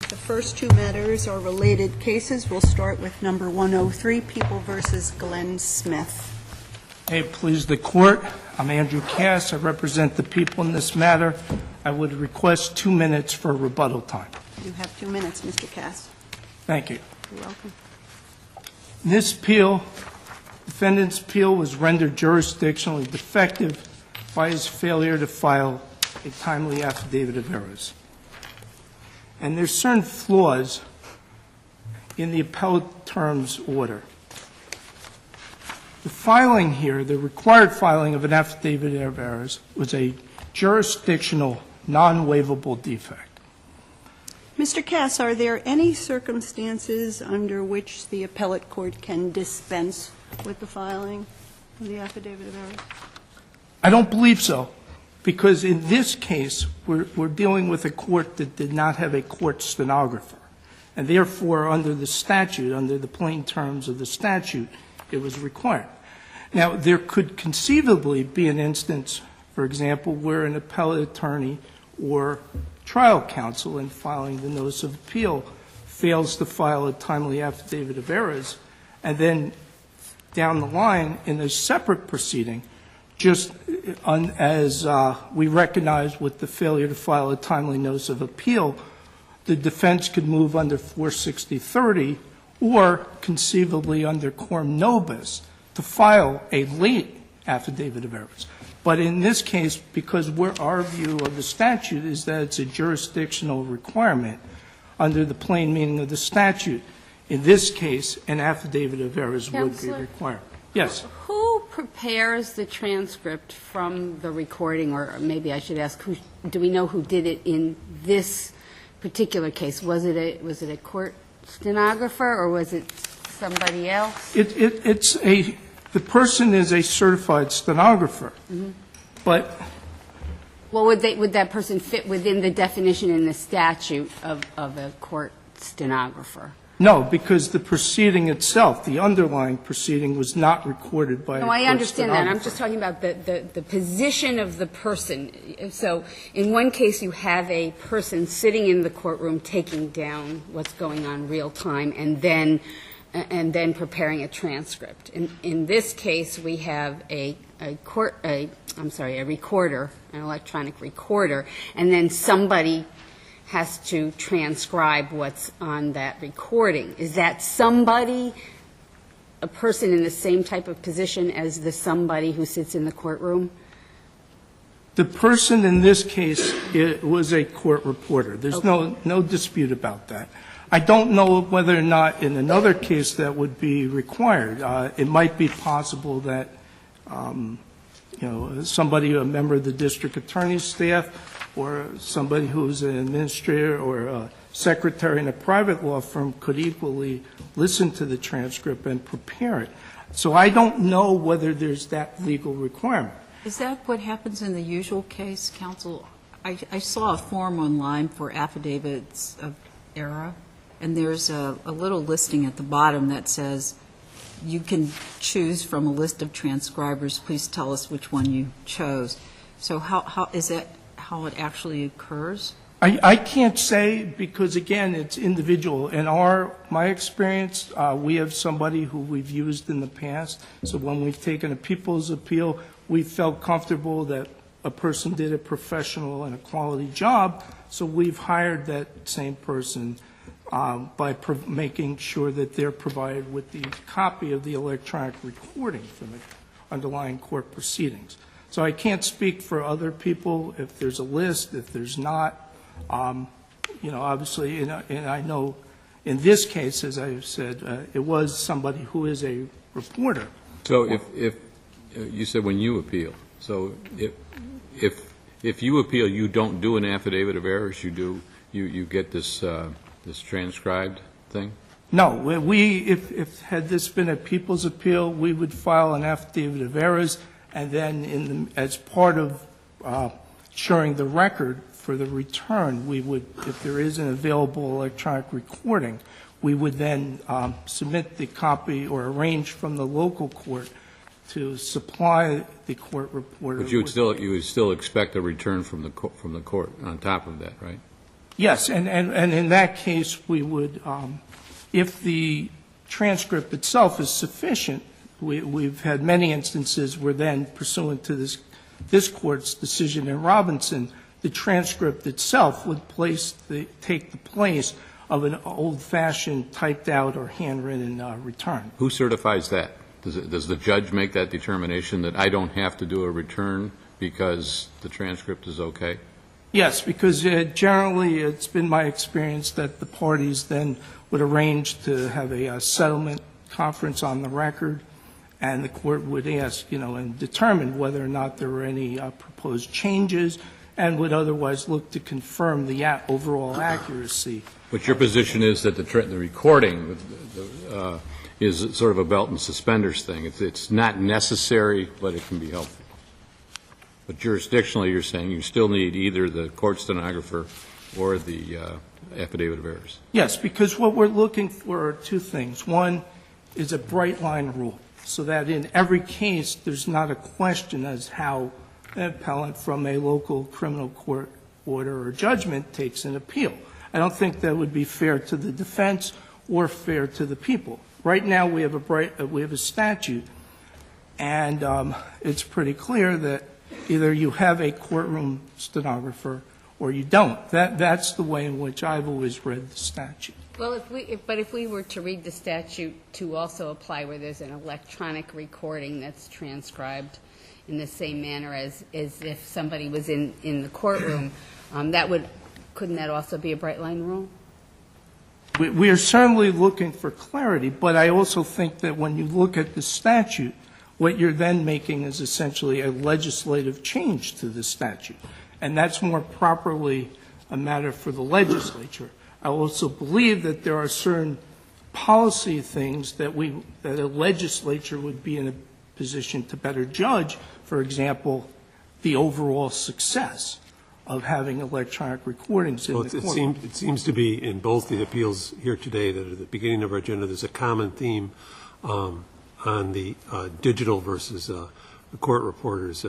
The first two matters are related cases. We'll start with number 103, People v. Glenn Smith. Hey, please the court. I'm Andrew Cass. I represent the people in this matter. I would request 2 minutes for rebuttal time. You have 2 minutes, Mr. Cass. Thank you. You're welcome. This appeal, defendant's appeal, was rendered jurisdictionally defective by his failure to file a timely affidavit of errors. And there's certain flaws in the appellate terms order. The filing here, the required filing of an affidavit of errors, was a jurisdictional, non-waivable defect. Mr. Cass, are there any circumstances under which the appellate court can dispense with the filing of the affidavit of errors? I don't believe so, because in this case, we're dealing with a court that did not have a court stenographer. And therefore, under the statute, under the plain terms of the statute, it was required. Now, there could conceivably be an instance, for example, where an appellate attorney or trial counsel in filing the notice of appeal fails to file a timely affidavit of errors, and then down the line in a separate proceeding, just as we recognize with the failure to file a timely notice of appeal, the defense could move under 460-30 or conceivably under quorum nobis to file a late affidavit of errors. But in this case, because our view of the statute is that it's a jurisdictional requirement under the plain meaning of the statute, in this case, an affidavit of errors would be required. Yes. Who prepares the transcript from the recording, or maybe I should ask, do we know who did it in this particular case? Was it a court stenographer, or was it somebody else? The person is a certified stenographer, but. Well, would that person fit within the definition in the statute of a court stenographer? No, because the proceeding itself, the underlying proceeding, was not recorded by a court stenographer. No, I understand that. I'm just talking about the position of the person. So in one case, you have a person sitting in the courtroom taking down what's going on real time and then preparing a transcript. In this case, we have a recorder, an electronic recorder, and then somebody has to transcribe what's on that recording. Is that somebody, a person in the same type of position as the somebody who sits in the courtroom? The person in this case was a court reporter. There's no dispute about that. I don't know whether or not in another case that would be required. It might be possible that, somebody, a member of the district attorney's staff, or somebody who's an administrator or a secretary in a private law firm could equally listen to the transcript and prepare it. So I don't know whether there's that legal requirement. Is that what happens in the usual case, counsel? I saw a form online for affidavits of error, and there's a little listing at the bottom that says you can choose from a list of transcribers. Please tell us which one you chose. So how is that how it actually occurs? I can't say because, again, it's individual. In my experience, we have somebody who we've used in the past. So when we've taken a people's appeal, we felt comfortable that a person did a professional and a quality job. So we've hired that same person by making sure that they're provided with the copy of the electronic recording from the underlying court proceedings. So I can't speak for other people if there's a list, if there's not. Obviously, and I know in this case, as I said, it was somebody who is a reporter. So if you said when you appeal, so if you appeal, you don't do an affidavit of errors, you get this transcribed thing? No, if had this been a people's appeal, we would file an affidavit of errors, and then as part of showing the record for the return, we would, if there is an available electronic recording, we would then submit the copy or arrange from the local court to supply the court reporter. But you would still expect a return from the court on top of that, right? Yes, and in that case, we would, if the transcript itself is sufficient, we've had many instances where then, pursuant to this Court's decision in Robinson, the transcript itself would take the place of an old-fashioned typed-out or handwritten return. Who certifies that? Does the judge make that determination that I don't have to do a return because the transcript is okay? Yes, because generally it's been my experience that the parties then would arrange to have a settlement conference on the record, and the court would ask, and determine whether or not there were any proposed changes, and would otherwise look to confirm the overall accuracy. But your position is that the recording is sort of a belt and suspenders thing. It's not necessary, but it can be helpful. But jurisdictionally, you're saying you still need either the court stenographer or the affidavit of errors. Yes, because what we're looking for are two things. One is a bright-line rule, so that in every case there's not a question as how an appellant from a local criminal court order or judgment takes an appeal. I don't think that would be fair to the defense or fair to the people. Right now we have a statute, and it's pretty clear that either you have a courtroom stenographer or you don't. That's the way in which I've always read the statute. Well, if we were to read the statute to also apply where there's an electronic recording that's transcribed in the same manner as if somebody was in the courtroom, couldn't that also be a bright line rule? We are certainly looking for clarity, but I also think that when you look at the statute, what you're then making is essentially a legislative change to the statute, and that's more properly a matter for the legislature. I also believe that there are certain policy things that a legislature would be in a position to better judge, for example, the overall success of having electronic recordings in the court. It seems to be in both the appeals here today that at the beginning of our agenda there's a common theme on the digital versus the court reporter's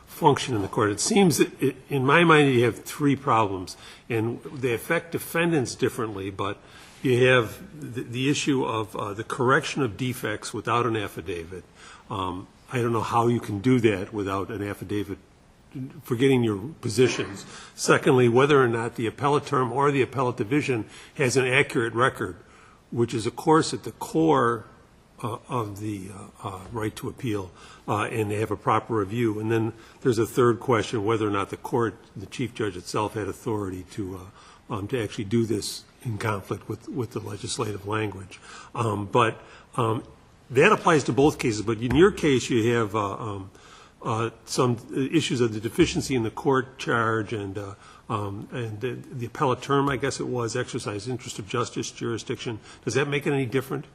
function in the court. It seems that, in my mind, you have three problems, and they affect defendants differently, but you have the issue of the correction of defects without an affidavit. I don't know how you can do that without an affidavit, forgetting your positions. Secondly, whether or not the appellate term or the appellate division has an accurate record, which is, of course, at the core of the right to appeal, and they have a proper review. And then there's a third question, whether or not the court, the chief judge itself, had authority to actually do this in conflict with the legislative language. But that applies to both cases. But in your case, you have some issues of the deficiency in the court charge and the appellate term, I guess it was, exercise interest of justice jurisdiction. Does that make it any different,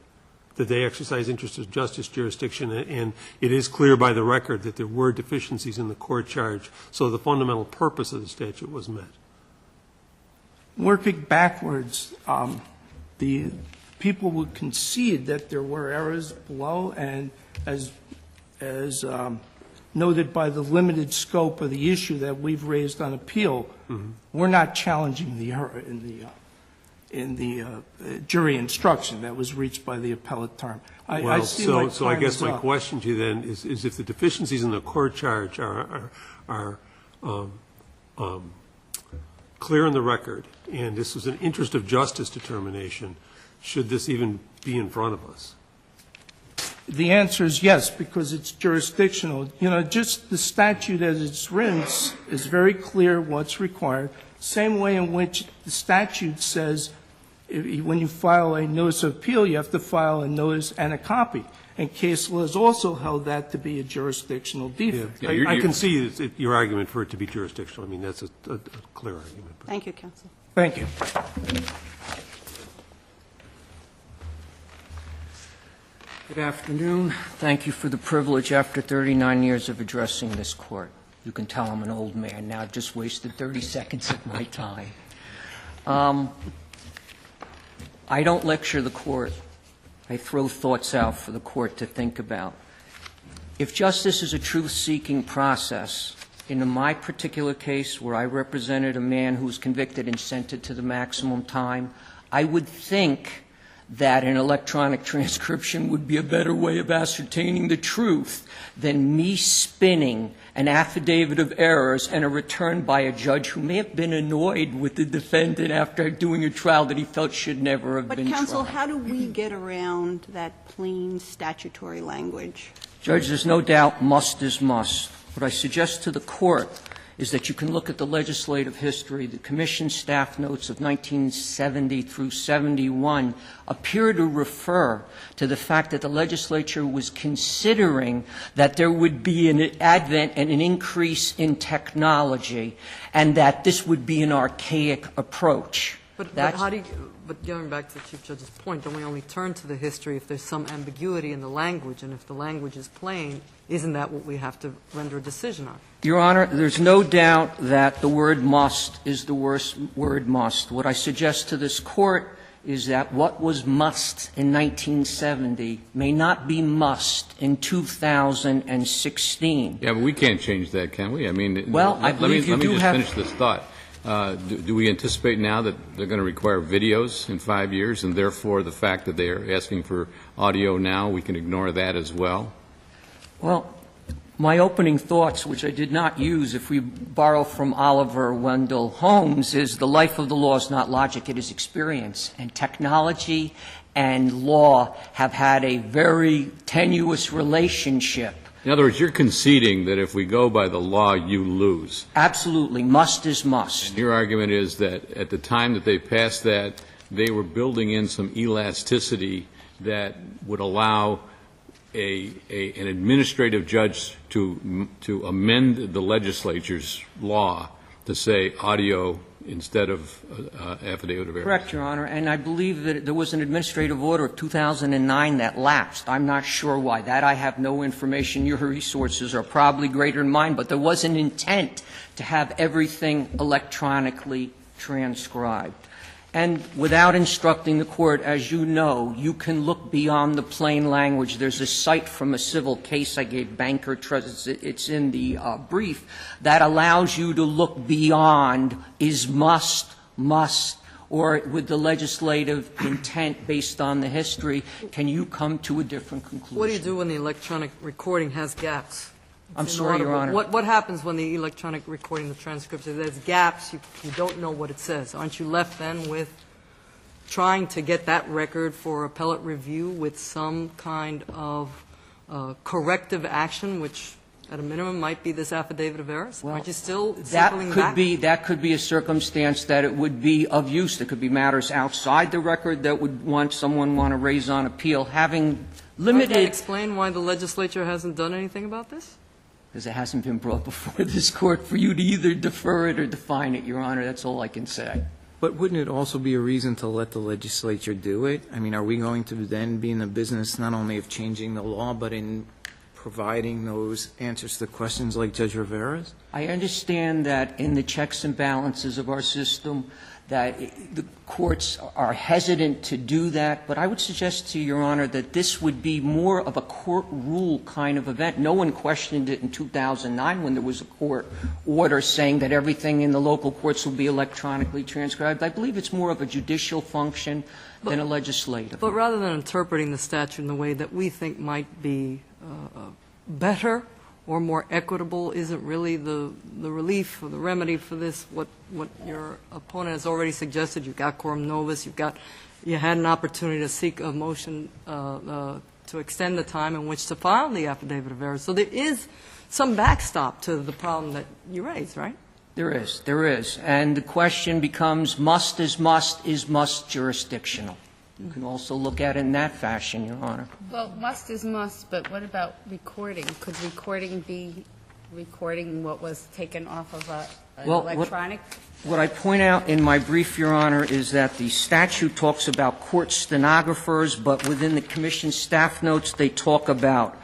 that they exercise interest of justice jurisdiction? And it is clear by the record that there were deficiencies in the court charge, so the fundamental purpose of the statute was met. Working backwards, the people would concede that there were errors below, and as noted by the limited scope of the issue that we've raised on appeal, we're not challenging the error in the jury instruction that was reached by the appellate term. So I guess my question to you then is if the deficiencies in the court charge are clear in the record, and this was an interest of justice determination, should this even be in front of us? The answer is yes, because it's jurisdictional. Just the statute as it's written is very clear what's required. Same way in which the statute says when you file a notice of appeal, you have to file a notice and a copy. And case law has also held that to be a jurisdictional defect. Yeah, I can see your argument for it to be jurisdictional. I mean, that's a clear argument. Thank you, counsel. Thank you. Good afternoon. Thank you for the privilege after 39 years of addressing this court. You can tell I'm an old man now. I've just wasted 30 seconds of my time. I don't lecture the court. I throw thoughts out for the court to think about. If justice is a truth-seeking process, in my particular case, where I represented a man who was convicted and sentenced to the maximum time, I would think that an electronic transcription would be a better way of ascertaining the truth than me spinning an affidavit of errors and a return by a judge who may have been annoyed with the defendant after doing a trial that he felt should never have been But, counsel, tried. how do we get around that plain statutory language? Judge, there's no doubt must is must. What I suggest to the Court is that you can look at the legislative history. The Commission staff notes of 1970 through 71 appear to refer to the fact that the legislature was considering that there would be an advent and an increase in technology, and that this would be an archaic approach. But That's- how do you, but going back to the Chief Judge's point, don't we only turn to the history if there's some ambiguity in the language, and if the language is plain, isn't that what we have to render a decision on? Your Honor, there's no doubt that the word must is the worst word must. What I suggest to this Court is that what was must in 1970 may not be must in 2016. Yeah, but we can't change that, can we? I mean, Well, I believe you do have- Let me just finish this thought. Do we anticipate now that they're going to require videos in 5 years, and therefore the fact that they are asking for audio now, we can ignore that as well? Well, my opening thoughts, which I did not use, if we borrow from Oliver Wendell Holmes, is the life of the law is not logic, it is experience. And technology and law have had a very tenuous relationship. In other words, you're conceding that if we go by the law, you lose. Absolutely. Must is must. Your argument is that at the time that they passed that, they were building in some elasticity that would allow an administrative judge to amend the legislature's law to say audio instead of affidavit of errors. Correct, Your Honor. And I believe that there was an administrative order of 2009 that lapsed. I'm not sure why. That I have no information. Your resources are probably greater than mine, but there was an intent to have everything electronically transcribed. And without instructing the Court, as you know, you can look beyond the plain language. There's a cite from a civil case I gave Banker Trust, it's in the brief, that allows you to look beyond is must, or with the legislative intent based on the history, can you come to a different conclusion? What do you do when the electronic recording has gaps? I'm sorry, Your Honor. What happens when the electronic recording, the transcript, if there's gaps, you don't know what it says? Aren't you left then with trying to get that record for appellate review with some kind of corrective action, which at a minimum might be this affidavit of errors? Well, aren't you still circling back? That could be a circumstance that it would be of use. There could be matters outside the record that would someone want to raise on appeal. Having limited. Can't that explain why the legislature hasn't done anything about this? Because it hasn't been brought before this Court for you to either defer it or define it, Your Honor. That's all I can say. But wouldn't it also be a reason to let the legislature do it? I mean, are we going to then be in the business not only of changing the law, but in providing those answers to questions like Judge Rivera's? I understand that in the checks and balances of our system that the courts are hesitant to do that, but I would suggest to Your Honor that this would be more of a court rule kind of event. No one questioned it in 2009 when there was a court order saying that everything in the local courts will be electronically transcribed. I believe it's more of a judicial function than a legislative. But rather than interpreting the statute in the way that we think might be better or more equitable, isn't really the relief or the remedy for this what your opponent has already suggested? You've got quorum novus, you had an opportunity to seek a motion to extend the time in which to file the affidavit of errors. So there is some backstop to the problem that you raised, right? There is. And the question becomes, is must jurisdictional? You can also look at it in that fashion, Your Honor. Well, must is must, but what about recording? Could recording be recording what was taken off of an electronic? What I point out in my brief, Your Honor, is that the statute talks about court stenographers, but within the commission staff notes, they talk about,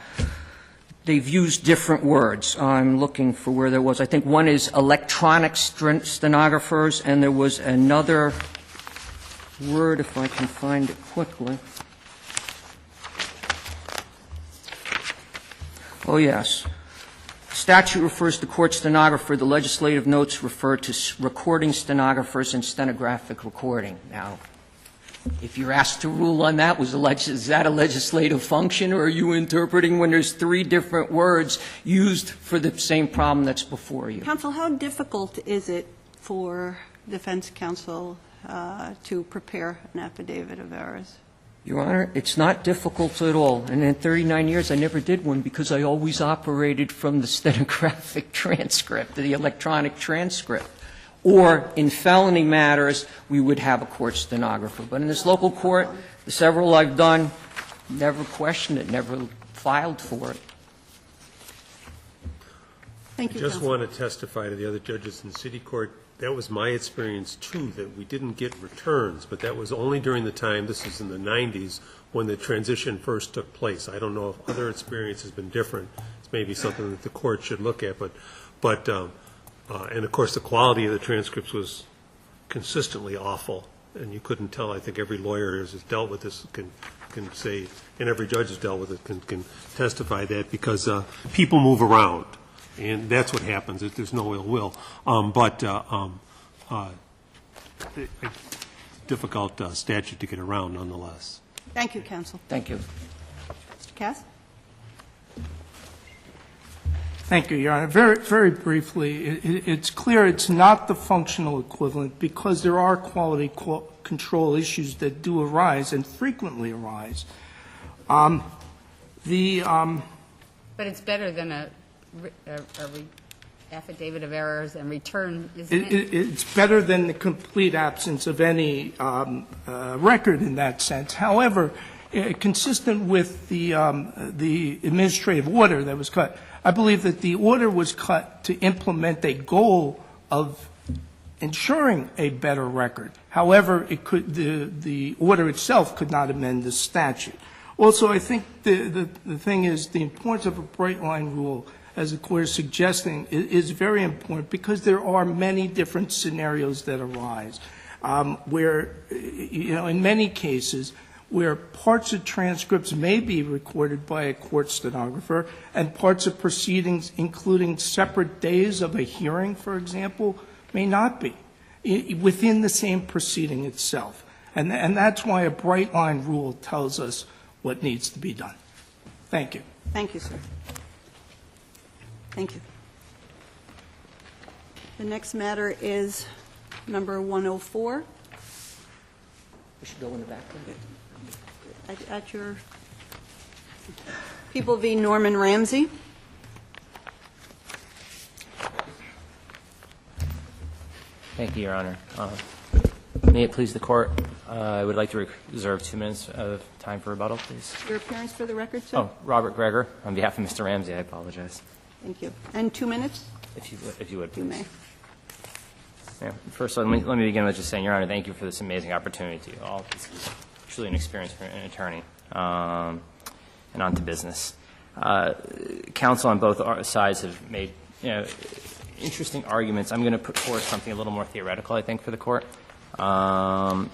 they've used different words. I'm looking for where there was. I think one is electronic stenographers, and there was another word, if I can find it quickly. Oh, yes. statute refers to court stenographer. The legislative notes refer to recording stenographers and stenographic recording. Now, if you're asked to rule on that, is that a legislative function, or are you interpreting when there's three different words used for the same problem that's before you? Counsel, how difficult is it for defense counsel to prepare an affidavit of errors? Your Honor, it's not difficult at all. And in 39 years, I never did one because I always operated from the stenographic transcript, the electronic transcript. Or in felony matters, we would have a court stenographer. But in this local court, the several I've done, never questioned it, never filed for it. Thank you, I just counsel. want to testify to the other judges in city court. That was my experience, too, that we didn't get returns, but that was only during the time, this is in the 90s, when the transition first took place. I don't know if other experience has been different. It's maybe something that the court should look at, and of course, the quality of the transcripts was consistently awful, and you couldn't tell. I think every lawyer who has dealt with this can say, and every judge has dealt with it can testify that, because people move around. And that's what happens. There's no ill will. Difficult statute to get around, nonetheless. Thank you, counsel. Thank you. Mr. Cass? Thank you, Your Honor. Very briefly, it's clear it's not the functional equivalent because there are quality control issues that do arise and frequently arise. But it's better than a affidavit of errors and return, isn't it? It's better than the complete absence of any record in that sense. However, consistent with the administrative order that was cut, I believe that the order was cut to implement a goal of ensuring a better record. However, the order itself could not amend the statute. Also, I think the thing is the importance of a bright-line rule, as the Court is suggesting, is very important because there are many different scenarios that arise where, in many cases, where parts of transcripts may be recorded by a court stenographer and parts of proceedings, including separate days of a hearing, for example, may not be within the same proceeding itself. And that's why a bright-line rule tells us what needs to be done. Thank you. Thank you, sir. Thank you. The next matter is number 104. We should go in the back. At your People v. Norman Ramsey. Thank you, Your Honor. May it please the Court, I would like to reserve 2 minutes of time for rebuttal, please. Your appearance for the record, sir? Oh, Robert Greger, on behalf of Mr. Ramsey, I apologize. Thank you. And 2 minutes? If you would, please. You may. Yeah, first, let me begin with just saying, Your Honor, thank you for this amazing opportunity. This is truly an experience for an attorney. And on to business. Counsel on both sides have made, interesting arguments. I'm going to put forth something a little more theoretical, I think, for the Court. Concept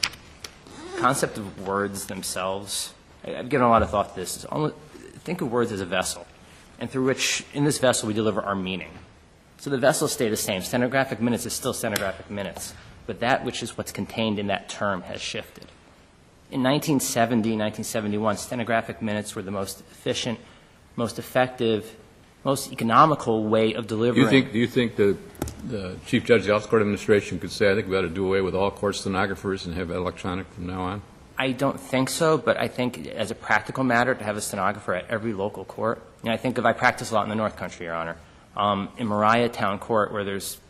of words themselves. I've given a lot of thought to this. Think of words as a vessel, and through which, in this vessel, we deliver our meaning. So the vessels stay the same. Stenographic minutes is still stenographic minutes, but that which is what's contained in that term has shifted. In 1970, 1971, stenographic minutes were the most efficient, most effective, most economical way of delivering. Do you think the Chief Judge of the Office of Court Administration could say, I think we ought to do away with all court stenographers and have electronic from now on? I don't think so, but I think as a practical matter to have a stenographer at every local court. I think I practice a lot in the North Country, Your Honor. In Mariah Town Court, where there's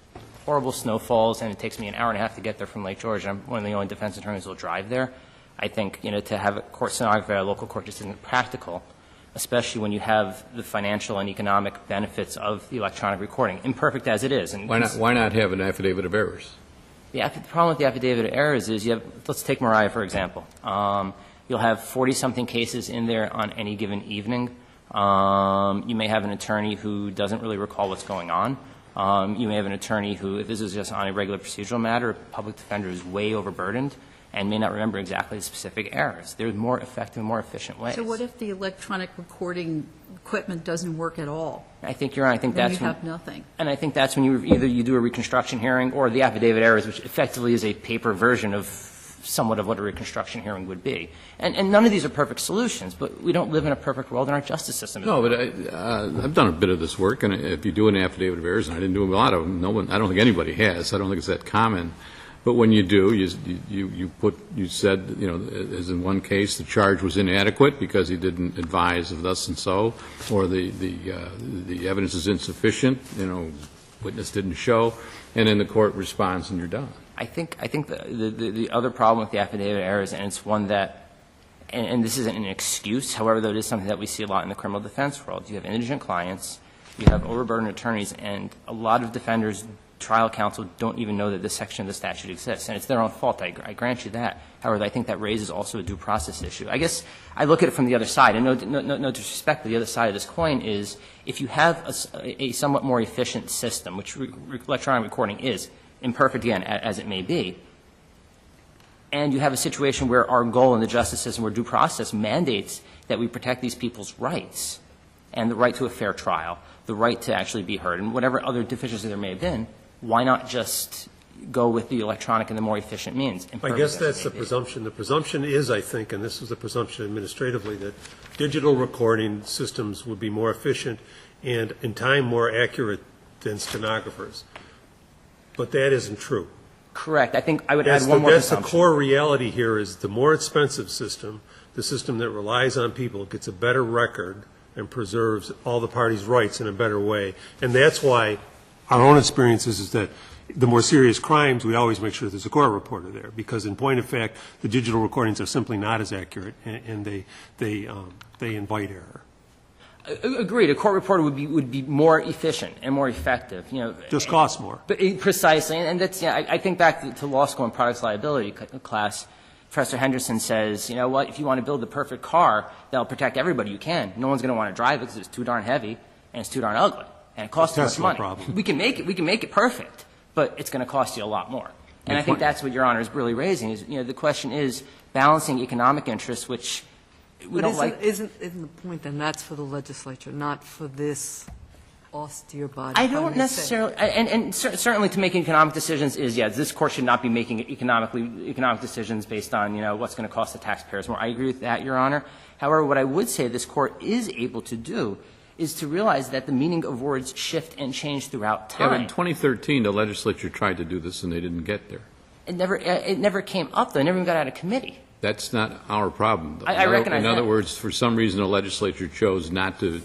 horrible snowfalls and it takes me an hour and a half to get there from Lake George, and I'm one of the only defense attorneys who will drive there, I think, to have a court stenographer at a local court just isn't practical, especially when you have the financial and economic benefits of the electronic recording, imperfect as it is. And why not have an affidavit of errors? The problem with the affidavit of errors is let's take Mariah, for example. You'll have 40-something cases in there on any given evening. You may have an attorney who doesn't really recall what's going on. You may have an attorney who, if this is just on a regular procedural matter, a public defender is way overburdened. and may not remember exactly the specific errors. There's more effective, more efficient ways. So what if the electronic recording equipment doesn't work at all? I think you're right. I think Then that's you when, have nothing. and I think that's when you do a reconstruction hearing or the affidavit errors, which effectively is a paper version of somewhat of what a reconstruction hearing would be. And none of these are perfect solutions, but we don't live in a perfect world, and our justice system is No, but I've done a bit of this work, and if you do an affidavit of errors, and I didn't do a lot of them, I don't think anybody has. I don't think it's that common. But when you do, you said, as in one case, the charge was inadequate because he didn't advise of thus and so, or the evidence is insufficient, witness didn't show, and then the court responds and you're done. I think the other problem with the affidavit errors, and it's one that, and this isn't an excuse, however, though it is something that we see a lot in the criminal defense world. You have indigent clients, you have overburdened attorneys, and a lot of defenders, trial counsel, don't even know that this section of the statute exists. And it's their own fault, I grant you that. However, I think that raises also a due process issue. I guess I look at it from the other side, and no disrespect, but the other side of this coin is if you have a somewhat more efficient system, which electronic recording is, imperfect again, as it may be, and you have a situation where our goal in the justice system, where due process mandates that we protect these people's rights and the right to a fair trial, the right to actually be heard, and whatever other deficiencies there may have been, why not just go with the electronic and the more efficient means? I guess that's the presumption. The presumption is, I think, and this is the presumption administratively, that digital recording systems would be more efficient and in time more accurate than stenographers. But that isn't true. Correct. I think I would add one more That's the presumption. core reality here is the more expensive system, the system that relies on people, gets a better record and preserves all the parties' rights in a better way. And that's why our own experience is that the more serious crimes, we always make sure there's a court reporter there, because in point of fact, the digital recordings are simply not as accurate, and they invite error. Agreed. A court reporter would be more efficient and more effective. Just costs more. But precisely, and that's I think back to law school and products liability class. Professor Henderson says, you know what? If you want to build the perfect car that'll protect everybody, you can. No one's going to want to drive it because it's too darn heavy and it's too darn ugly and it costs too much money. Problem. We can make it perfect, but it's going to cost you a lot more. And I think that's what Your Honor is really raising. Is the question is balancing economic interests, which we don't like. Isn't the point then that's for the legislature, not for this austere body? I don't necessarily, and certainly to make economic decisions is, this court should not be making economic decisions based on, what's going to cost the taxpayers more. I agree with that, Your Honor. However, what I would say this court is able to do is to realize that the meaning of words shift and change throughout time. Yeah, but in 2013, the legislature tried to do this and they didn't get there. It never came up, though. It never even got out of committee. That's not our problem. I recognize In that. other words, for some reason, the legislature chose not to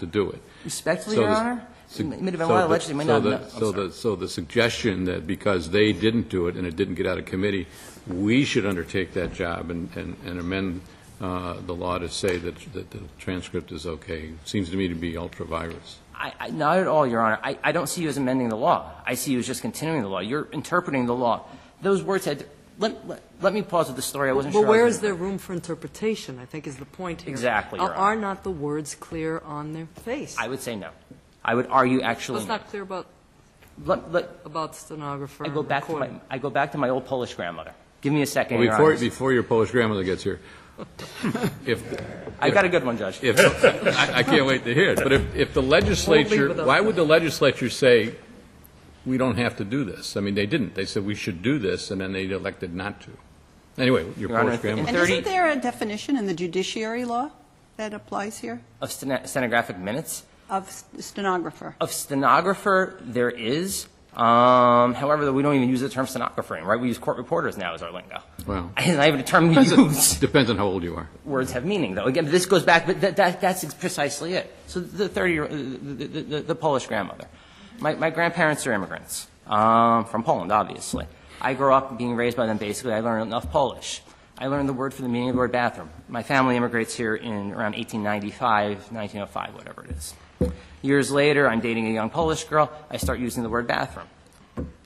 do it. Respectfully, So Your the- Honor, it may have been why the legislature may not know. So the suggestion that because they didn't do it and it didn't get out of committee, we should undertake that job and amend the law to say that the transcript is okay, seems to me to be ultra-virus. Not at all, Your Honor. I don't see you as amending the law. I see you as just continuing the law. You're interpreting the law. Those words had let me pause with the story. I wasn't sure. But where is there room for interpretation, I think is the point here. Exactly, Your Honor. Are not the words clear on their face? I would say no. I would argue actually. It's not clear about stenographer. I go back to my old Polish grandmother. Give me a second, Well, Your Honor. before your Polish grandmother gets here, I've got a good one, Judge. I can't wait to hear it. But if the legislature, why would the legislature say we don't have to do this? I mean, they didn't. They said we should do this, and then they elected not to. Anyway, your Your Honor, Polish grandmother. And isn't there a definition in the judiciary law that applies here? Of stenographic minutes? Of stenographer? Of stenographer, there is. However, we don't even use the term stenographer anymore, right? We use court reporters now as our lingo. Well, It's not even a term we use. depends on how old you are. Words have meaning, though. Again, this goes back, but that's precisely it. So the Polish grandmother. My grandparents are immigrants from Poland, obviously. I grew up being raised by them. Basically, I learned enough Polish. I learned the word for the meaning of the word bathroom. My family immigrates here in around 1895, 1905, whatever it is. Years later, I'm dating a young Polish girl. I start using the word bathroom.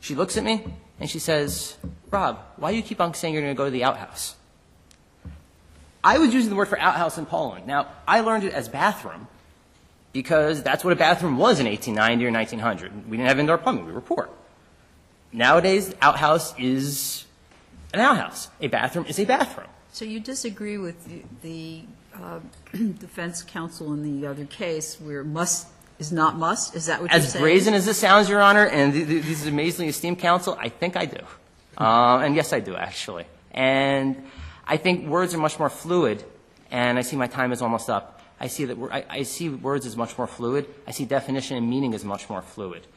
She looks at me and she says, Rob, why do you keep on saying you're going to go to the outhouse? I was using the word for outhouse in Poland. Now, I learned it as bathroom because that's what a bathroom was in 1890 or 1900. We didn't have indoor plumbing. We were poor. Nowadays, outhouse is an outhouse. A bathroom is a bathroom. So you disagree with the defense counsel in the other case where must is not must? Is that what you're saying? As brazen as this sounds, Your Honor, and this is amazingly esteemed counsel, I think I do. And yes, I do, actually. And I think words are much more fluid, and I see my time is almost up. I see that I see words as much more fluid. I see definition and meaning as much more fluid.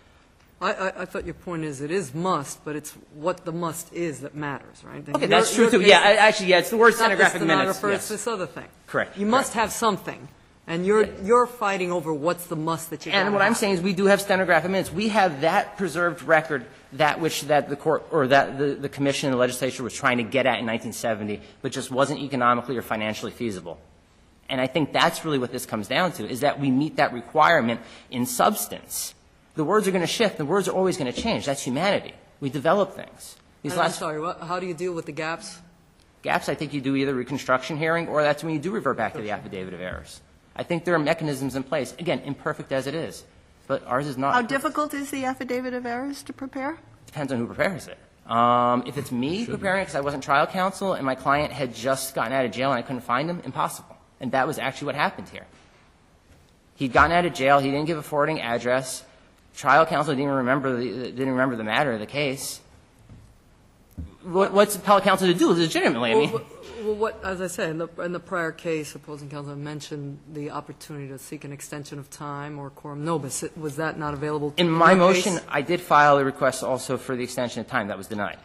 I thought your point is it is must, but it's what the must is that matters, right? Okay, that's true, too. Yeah, actually, yeah, it's the word stenographic minutes. It's Yes. this other thing. Correct. You must have something, and you're fighting over what's the must that you And what I'm saying is we do have stenographic minutes. We have that preserved record, that the court or that the commission and the legislature was trying to get at in 1970, but just wasn't economically or financially feasible. And I think that's really what this comes down to, is that we meet that requirement in substance. The words are going to shift. The words are always going to change. That's humanity. We develop things. I'm sorry, how do you deal with the gaps? Gaps, I think you do either reconstruction hearing or that's when you do revert back to the affidavit of errors. I think there are mechanisms in place, again, imperfect as it is, but ours is not. How difficult is the affidavit of errors to prepare? Depends on who prepares it. If it's me preparing it because I wasn't trial counsel and my client had just gotten out of jail and I couldn't find him, impossible. And that was actually what happened here. He'd gotten out of jail. He didn't give a forwarding address. Trial counsel didn't remember the matter of the case. What's appellate counsel to do legitimately? I mean, Well, as I said, in the prior case, opposing counsel mentioned the opportunity to seek an extension of time or quorum nobis. Was that not available? In my motion, I did file a request also for the extension of time. That was denied.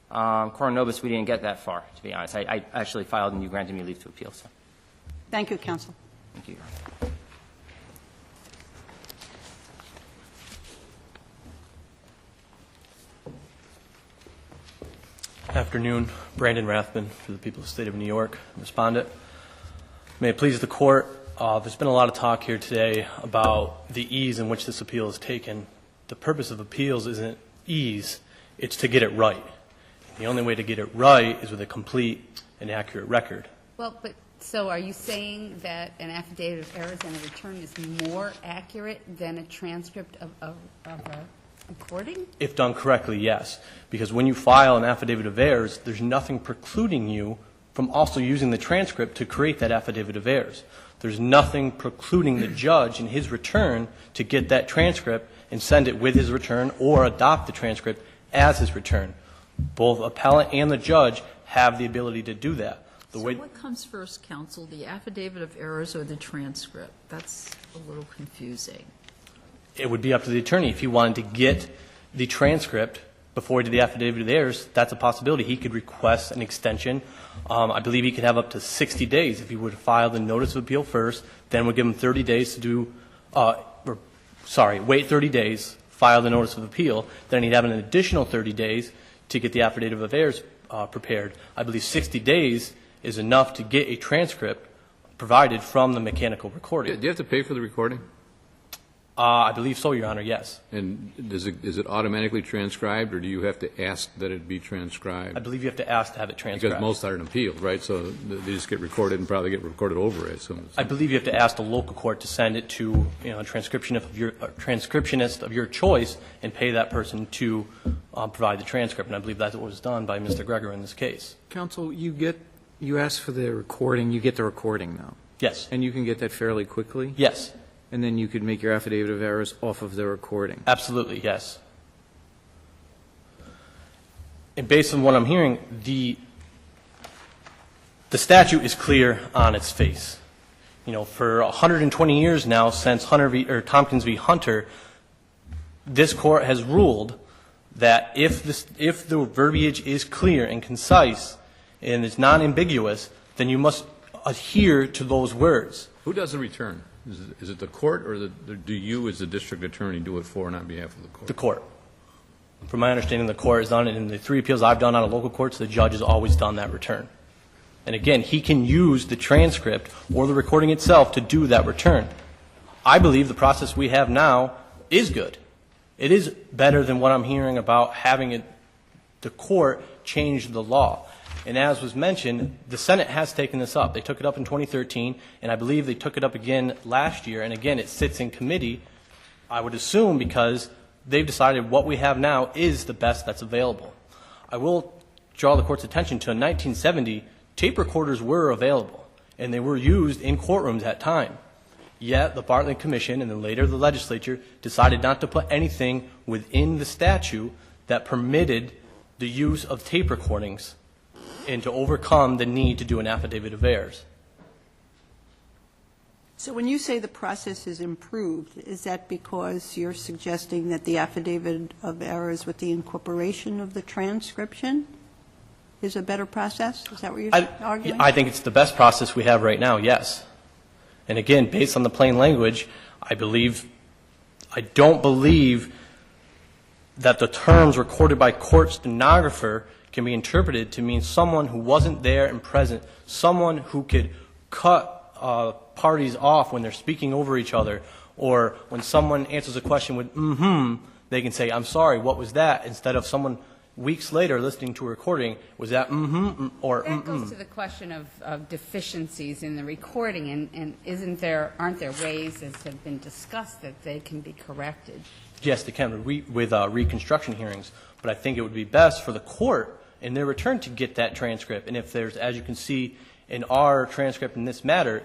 Quorum nobis, we didn't get that far, to be honest. I actually filed and you granted me leave to appeal. So. Thank you, counsel. Thank you. Afternoon. Brandon Rathman for the people of the state of New York, respondent. May it please the court, there's been a lot of talk here today about the ease in which this appeal is taken. The purpose of appeals isn't ease, it's to get it right. The only way to get it right is with a complete and accurate record. Well, but so are you saying that an affidavit of errors and a return is more accurate than a transcript of a recording? If done correctly, yes. Because when you file an affidavit of errors, there's nothing precluding you from also using the transcript to create that affidavit of errors. There's nothing precluding the judge in his return to get that transcript and send it with his return or adopt the transcript as his return. Both appellant and the judge have the ability to do that. So what comes first, counsel, the affidavit of errors or the transcript? That's a little confusing. It would be up to the attorney. If he wanted to get the transcript before he did the affidavit of errors, that's a possibility. He could request an extension. I believe he could have up to 60 days if he would file the notice of appeal first, then would give him 30 days to do, wait 30 days, file the notice of appeal, then he'd have an additional 30 days to get the affidavit of errors prepared. I believe 60 days is enough to get a transcript provided from the mechanical recording. Do you have to pay for the recording? I believe so, Your Honor, yes. And is it automatically transcribed, or do you have to ask that it be transcribed? I believe you have to ask to have it transcribed. Because most aren't appealed, right? So they just get recorded and probably get recorded over it. So I believe you have to ask the local court to send it to a transcriptionist of your choice and pay that person to provide the transcript. And I believe that's what was done by Mr. Greger in this case. Counsel, you ask for the recording, you get the recording now. Yes. And you can get that fairly quickly? Yes. And then you could make your affidavit of errors off of the recording? Absolutely, yes. And based on what I'm hearing, the statute is clear on its face. For 120 years now, since Tompkins v. Hunter, this court has ruled that if the verbiage is clear and concise and it's non-ambiguous, then you must adhere to those words. who does the return? Is it the court, or do you, as the district attorney, do it for and on behalf of the court? The court. From my understanding, the court has done it. In the 3 appeals I've done out of local courts, the judge has always done that return. And again, he can use the transcript or the recording itself to do that return. I believe the process we have now is good. It is better than what I'm hearing about having the court change the law. And as was mentioned, the Senate has taken this up. They took it up in 2013, and I believe they took it up again last year. And again, it sits in committee, I would assume, because they've decided what we have now is the best that's available. I will draw the court's attention to in 1970, tape recorders were available, and they were used in courtrooms at time. Yet the Bartlett Commission and then later the legislature decided not to put anything within the statute that permitted the use of tape recordings and to overcome the need to do an affidavit of heirs. So when you say the process is improved, is that because you're suggesting that the affidavit of errors with the incorporation of the transcription is a better process? Is that what you're arguing? I think it's the best process we have right now, yes. And again, based on the plain language, I don't believe that the terms recorded by court stenographer can be interpreted to mean someone who wasn't there and present, someone who could cut parties off when they're speaking over each other, or when someone answers a question with they can say, I'm sorry, what was that? Instead of someone weeks later listening to a recording, was that or That goes to the question of deficiencies in the recording, and aren't there ways, as have been discussed, that they can be corrected? Yes, they can with reconstruction hearings, but I think it would be best for the court in their return to get that transcript. And if there's, as you can see in our transcript in this matter,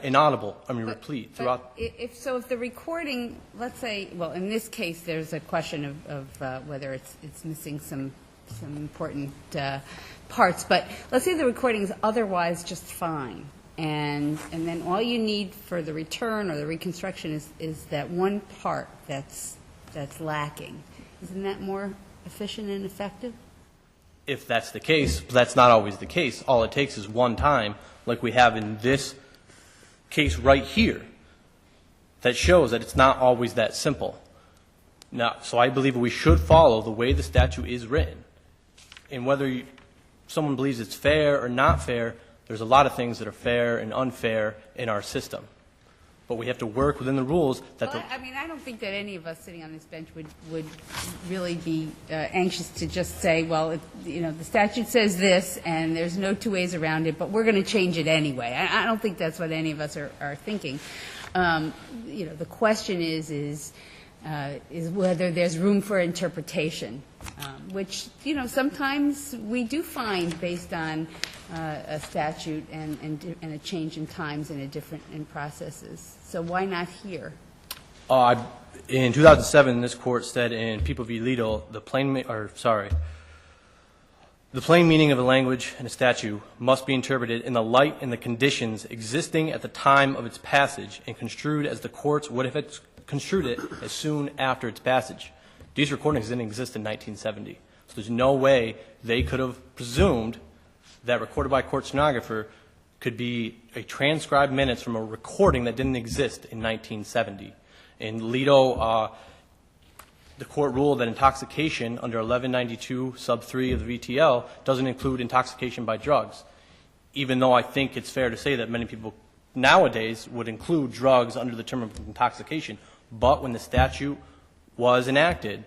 replete throughout. If the recording, let's say, well, in this case, there's a question of whether it's missing some important parts, but let's say the recording is otherwise just fine, and then all you need for the return or the reconstruction is that one part that's lacking. Isn't that more efficient and effective? If that's the case, but that's not always the case. All it takes is one time, like we have in this case right here, that shows that it's not always that simple. Now, so I believe we should follow the way the statute is written. And whether someone believes it's fair or not fair, there's a lot of things that are fair and unfair in our system. But we have to work within the rules that I don't think that any of us sitting on this bench would really be anxious to just say, well, the statute says this, and there's no two ways around it, but we're going to change it anyway. I don't think that's what any of us are thinking. The question is whether there's room for interpretation, which, sometimes we do find based on a statute and a change in times and in processes. So why not here? In 2007, this court said in People v. Lido, the plain meaning of a language and a statute must be interpreted in the light and the conditions existing at the time of its passage and construed as the courts would have construed it as soon after its passage. These recordings didn't exist in 1970, so there's no way they could have presumed that recorded by a court stenographer could be a transcribed minutes from a recording that didn't exist in 1970. In Lido, the court ruled that intoxication under 1192 sub 3 of the VTL doesn't include intoxication by drugs, even though I think it's fair to say that many people nowadays would include drugs under the term of intoxication. But when the statute was enacted,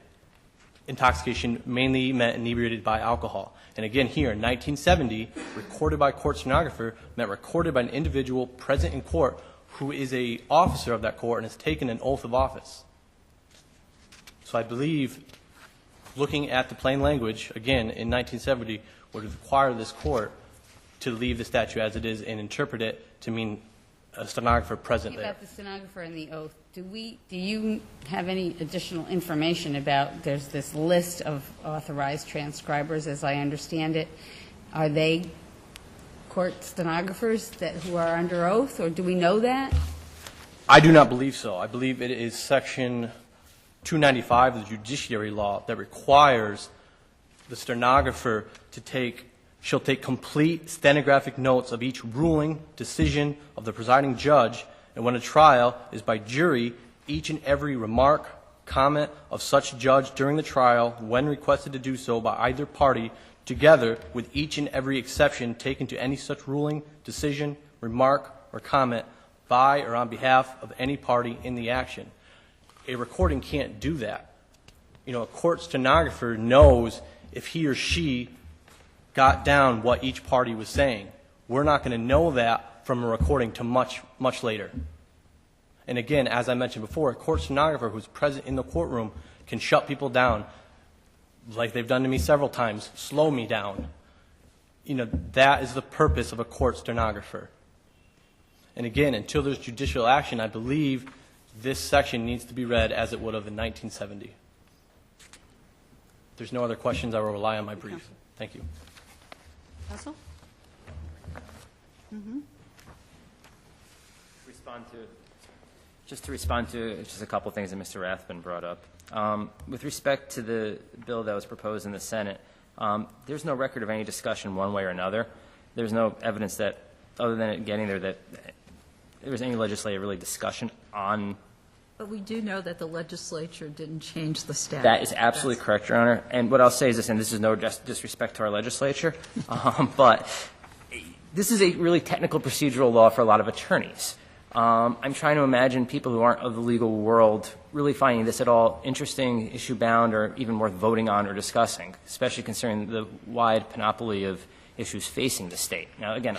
intoxication mainly meant inebriated by alcohol. And again, here in 1970, recorded by a court stenographer meant recorded by an individual present in court who is an officer of that court and has taken an oath of office. So I believe, looking at the plain language, again, in 1970, would require this court to leave the statute as it is and interpret it to mean a stenographer present there. About the stenographer and the oath, do you have any additional information about, there's this list of authorized transcribers, as I understand it. Are they court stenographers who are under oath, or do we know that? I do not believe so. I believe it is Section 295 of the Judiciary Law that requires the stenographer shall take complete stenographic notes of each ruling, decision of the presiding judge, and when a trial is by jury, each and every remark, comment of such judge during the trial, when requested to do so by either party, together with each and every exception taken to any such ruling, decision, remark, or comment by or on behalf of any party in the action. A recording can't do that. A court stenographer knows if he or she got down what each party was saying. We're not going to know that from a recording to much, much later. And again, as I mentioned before, a court stenographer who's present in the courtroom can shut people down, like they've done to me several times, slow me down. that is the purpose of a court stenographer. And again, until there's judicial action, I believe this section needs to be read as it would have in 1970. If there's no other questions, I will rely on my brief. Thank you. Counsel? Just to respond to just a couple of things that Mr. Rathbun brought up. With respect to the bill that was proposed in the Senate, there's no record of any discussion one way or another. There's no evidence that, other than it getting there, that there was any legislative really discussion on. But we do know that the legislature didn't change the statute. That is absolutely correct, Your Honor. And what I'll say is this, and this is no disrespect to our legislature, but this is a really technical procedural law for a lot of attorneys. I'm trying to imagine people who aren't of the legal world really finding this at all interesting, issue-bound, or even worth voting on or discussing, especially considering the wide panoply of issues facing the state. Now, again,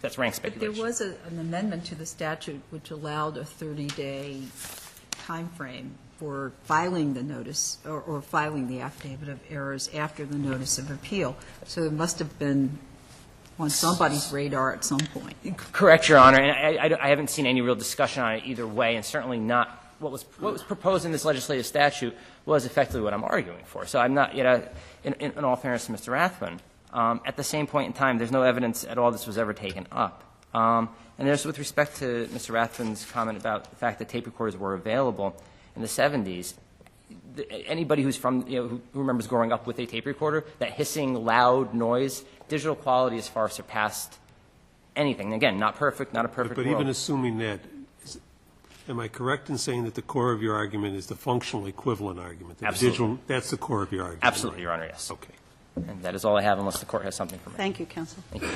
that's rank speculation. But there was an amendment to the statute which allowed a 30-day time frame for filing the notice or filing the affidavit of errors after the notice of appeal. So it must have been on somebody's radar at some point. Correct, Your Honor, and I haven't seen any real discussion on it either way, and certainly not what was proposed in this legislative statute was effectively what I'm arguing for. So I'm not, in all fairness to Mr. Rathbun, at the same point in time, there's no evidence at all this was ever taken up. And there's, with respect to Mr. Rathbun's comment about the fact that tape recorders were available in the 70s, anybody who's from, who remembers growing up with a tape recorder, that hissing, loud noise, digital quality has far surpassed anything. Again, not perfect, not a perfect But world. even assuming that, am I correct in saying that the core of your argument is the functional equivalent argument? That Absolutely. That's the core of your argument? Absolutely, Your Honor, yes. Okay. And that is all I have unless the Court has something for me. Thank you, counsel. Thank you.